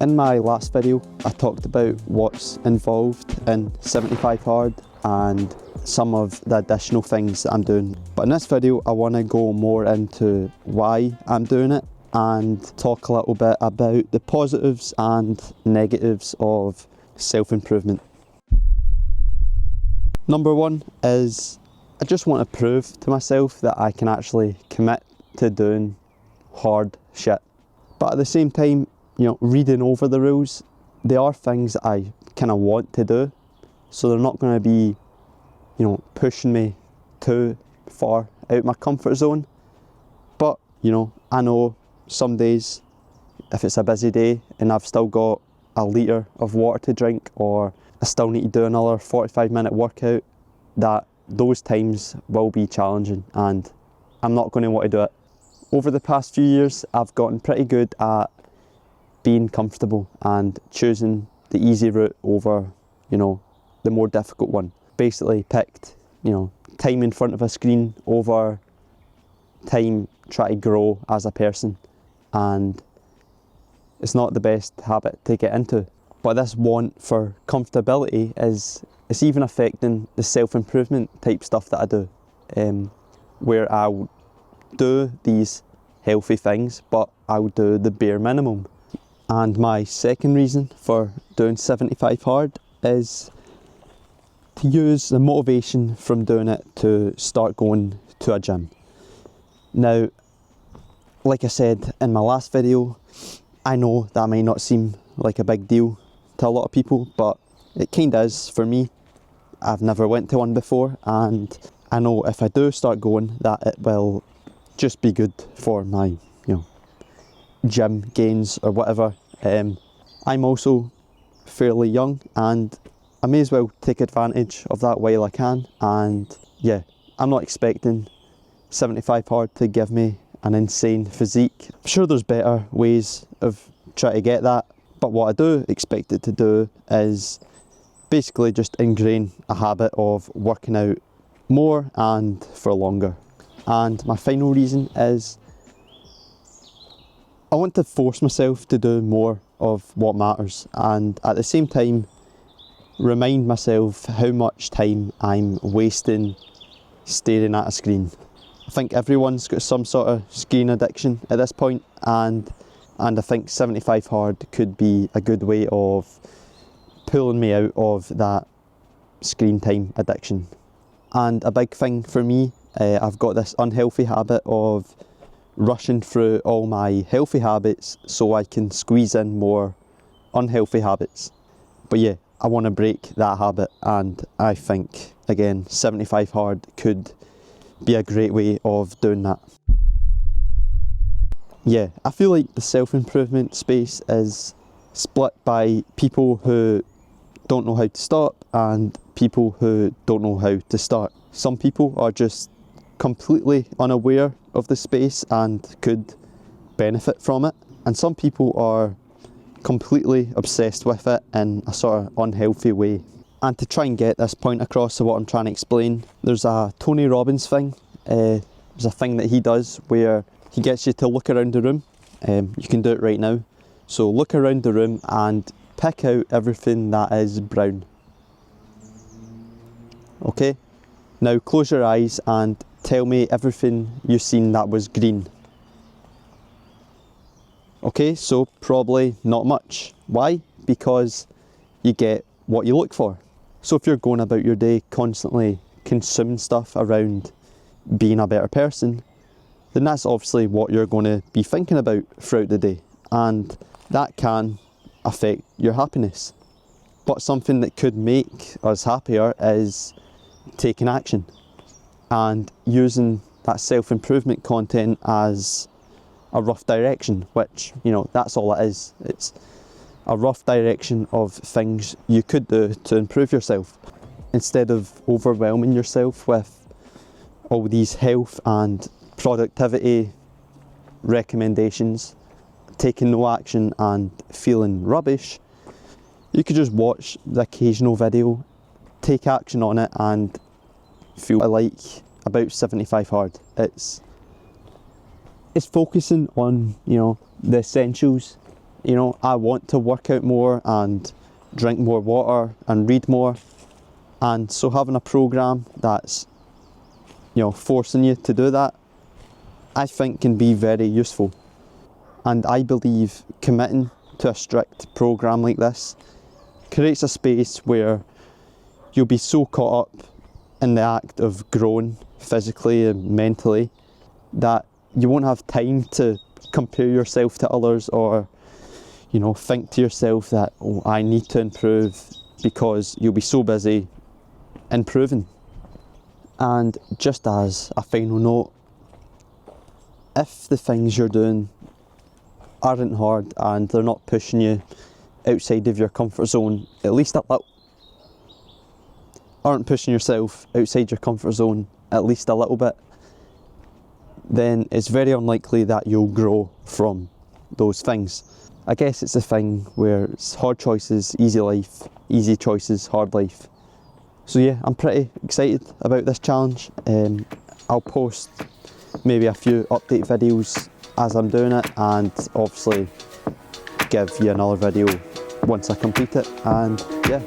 In my last video, I talked about what's involved in 75 Hard and some of the additional things that I'm doing. But in this video, I want to go more into why I'm doing it and talk a little bit about the positives and negatives of self-improvement. Number one is I just want to prove to myself that I can actually commit to doing hard shit. But at the same time, reading over the rules, they are things that I kind of want to do. So they're not going to be, pushing me too far out my comfort zone. But, I know some days, if it's a busy day and I've still got a litre of water to drink, or I still need to do another 45-minute workout, that those times will be challenging and I'm not going to want to do it. Over the past few years, I've gotten pretty good at being comfortable and choosing the easy route over, the more difficult one. Basically picked, time in front of a screen over time trying to grow as a person, and it's not the best habit to get into. But this want for comfortability it's even affecting the self-improvement type stuff that I do, where I'll do these healthy things, but I'll do the bare minimum. And my second reason for doing 75 Hard is to use the motivation from doing it to start going to a gym. Now, like I said in my last video, I know that might not seem like a big deal to a lot of people, but it kind of is for me. I've never went to one before, and I know if I do start going that it will just be good for my, gym gains or whatever. I'm also fairly young and I may as well take advantage of that while I can, and yeah, I'm not expecting 75 Hard to give me an insane physique. I'm sure there's better ways of trying to get that, but what I do expect it to do is basically just ingrain a habit of working out more and for longer. And my final reason is I want to force myself to do more of what matters, and at the same time remind myself how much time I'm wasting staring at a screen. I think everyone's got some sort of screen addiction at this point, and I think 75 Hard could be a good way of pulling me out of that screen time addiction. And a big thing for me, I've got this unhealthy habit of rushing through all my healthy habits so I can squeeze in more unhealthy habits. But yeah, I want to break that habit, and I think, again, 75 Hard could be a great way of doing that. Yeah, I feel like the self-improvement space is split by people who don't know how to stop and people who don't know how to start. Some people are just completely unaware of the space and could benefit from it, and some people are completely obsessed with it in a sort of unhealthy way. And to try and get this point across of what I'm trying to explain, there's a Tony Robbins thing. There's a thing that he does where he gets you to look around the room. You can do it right now. So look around the room and pick out everything that is brown. Okay? Now close your eyes and tell me everything you've seen that was green. Okay, so probably not much. Why? Because you get what you look for. So if you're going about your day constantly consuming stuff around being a better person, then that's obviously what you're going to be thinking about throughout the day, and that can affect your happiness. But something that could make us happier is taking action and using that self-improvement content as a rough direction, which, that's all it is. It's a rough direction of things you could do to improve yourself. Instead of overwhelming yourself with all these health and productivity recommendations, taking no action and feeling rubbish, you could just watch the occasional video, take action on it, and feel like about 75 Hard. It's focusing on, the essentials You know, I want to work out more and drink more water and read more. And so having a programme that's, you know, forcing you to do that, I think can be very useful. And I believe committing to a strict programme like this creates a space where you'll be so caught up in the act of growing physically and mentally that you won't have time to compare yourself to others or, you know, think to yourself that, oh, I need to improve, because you'll be so busy improving. And just as a final note, if the things you're doing aren't hard and they're not pushing you outside of your comfort zone, at least a little, aren't pushing yourself outside your comfort zone at least a little bit, then it's very unlikely that you'll grow from those things. I guess it's a thing where it's hard choices, easy life, easy choices, hard life. So yeah, I'm pretty excited about this challenge. I'll post maybe a few update videos as I'm doing it, and obviously give you another video once I complete it. And yeah,